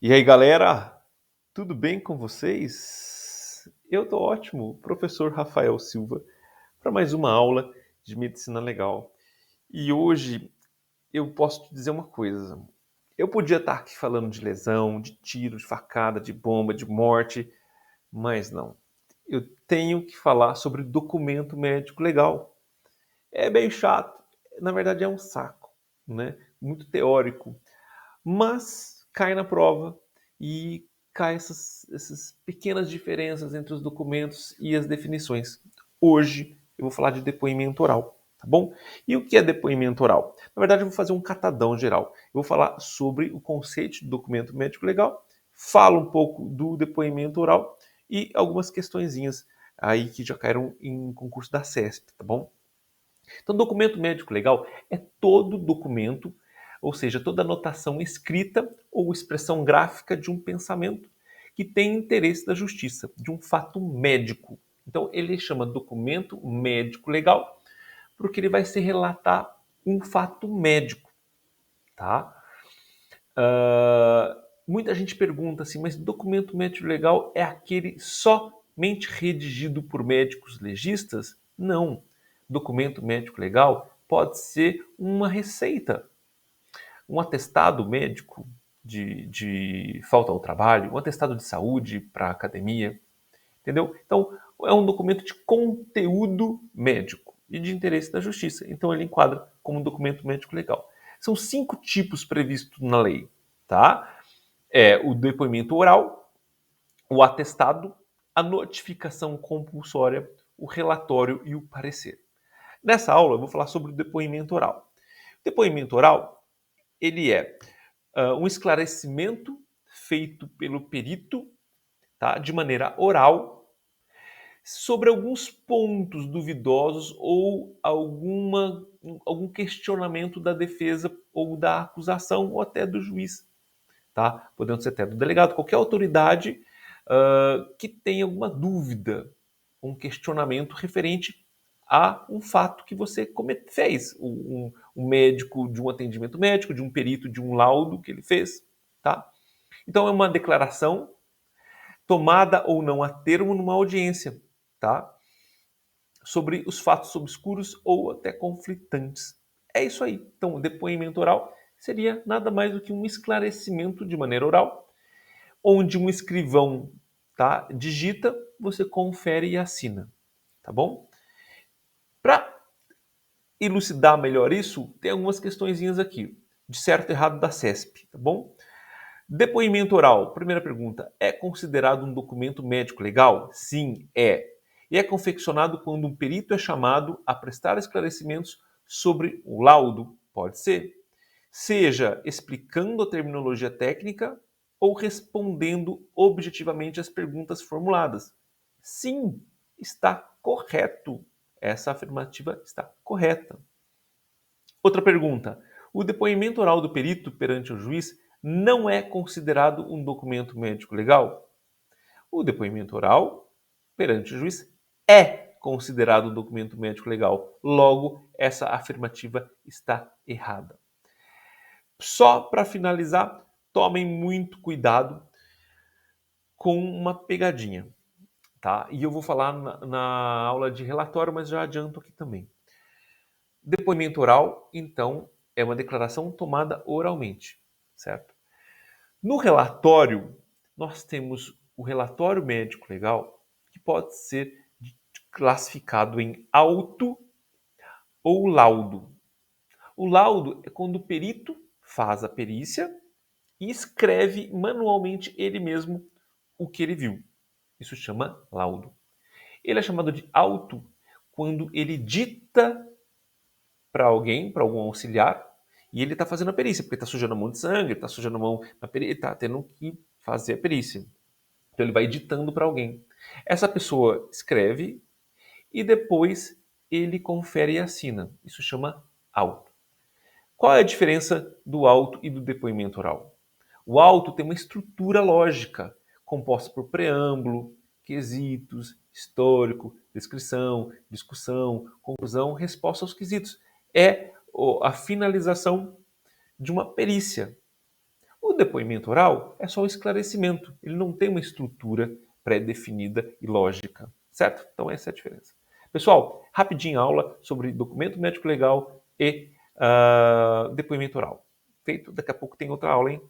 E aí, galera, tudo bem com vocês? Eu tô ótimo, professor Rafael Silva, para mais uma aula de medicina legal. E hoje eu posso te dizer uma coisa. Eu podia estar aqui falando de lesão, de tiro, de facada, de bomba, de morte, mas não. Eu tenho que falar sobre documento médico legal. É bem chato, na verdade é um saco, né? Muito teórico, mas cai na prova e cai essas pequenas diferenças entre os documentos e as definições. Hoje eu vou falar de depoimento oral, tá bom? E o que é depoimento oral? Na verdade, eu vou fazer um catadão geral. Eu vou falar sobre o conceito de documento médico legal, falo um pouco do depoimento oral e algumas questõezinhas aí que já caíram em concurso da CESP, tá bom? Então, documento médico legal é todo documento, ou seja, toda anotação escrita ou expressão gráfica de um pensamento que tem interesse da justiça, de um fato médico. Então, ele chama documento médico legal porque ele vai se relatar um fato médico, tá? Muita gente pergunta assim, mas documento médico legal é aquele somente redigido por médicos legistas? Não. Documento médico legal pode ser uma receita, um atestado médico de falta ao trabalho, um atestado de saúde para a academia, entendeu? Então, é um documento de conteúdo médico e de interesse da justiça. Então, ele enquadra como um documento médico legal. São 5 tipos previstos na lei, tá? É o depoimento oral, o atestado, a notificação compulsória, o relatório e o parecer. Nessa aula, eu vou falar sobre o depoimento oral. O depoimento oral, ele é um esclarecimento feito pelo perito, tá, de maneira oral, sobre alguns pontos duvidosos ou algum questionamento da defesa ou da acusação ou até do juiz, tá? Podendo ser até do delegado, qualquer autoridade que tenha alguma dúvida, um questionamento referente a um fato que você fez, um médico de um atendimento médico, de um perito, de um laudo que ele fez, tá? Então é uma declaração tomada ou não a termo numa audiência, tá? Sobre os fatos obscuros ou até conflitantes. É isso aí. Então, o depoimento oral seria nada mais do que um esclarecimento de maneira oral, onde um escrivão, tá, digita, você confere e assina, tá bom? Para elucidar melhor isso, tem algumas questõezinhas aqui, de certo e errado da CESP, tá bom? Depoimento oral, primeira pergunta, é considerado um documento médico legal? Sim, é. E é confeccionado quando um perito é chamado a prestar esclarecimentos sobre o laudo? Pode ser. Seja explicando a terminologia técnica ou respondendo objetivamente às perguntas formuladas. Sim, está correto. Essa afirmativa está correta. Outra pergunta. O depoimento oral do perito perante o juiz não é considerado um documento médico legal? O depoimento oral perante o juiz é considerado um documento médico legal. Logo, essa afirmativa está errada. Só para finalizar, tomem muito cuidado com uma pegadinha, tá? E eu vou falar na aula de relatório, mas já adianto aqui também. Depoimento oral, então, é uma declaração tomada oralmente, certo? No relatório, nós temos o relatório médico legal, que pode ser classificado em auto ou laudo. O laudo é quando o perito faz a perícia e escreve manualmente ele mesmo o que ele viu. Isso chama laudo. Ele é chamado de auto quando ele dita para alguém, para algum auxiliar, e ele está fazendo a perícia, porque está sujando a mão de sangue, está sujando a mão na perícia, está tendo que fazer a perícia. Então ele vai ditando para alguém. Essa pessoa escreve e depois ele confere e assina. Isso chama auto. Qual é a diferença do auto e do depoimento oral? O auto tem uma estrutura lógica, composta por preâmbulo, quesitos, histórico, descrição, discussão, conclusão, resposta aos quesitos. É a finalização de uma perícia. O depoimento oral é só um esclarecimento, ele não tem uma estrutura pré-definida e lógica, certo? Então essa é a diferença. Pessoal, rapidinho aula sobre documento médico legal e depoimento oral. Feito, daqui a pouco tem outra aula, hein?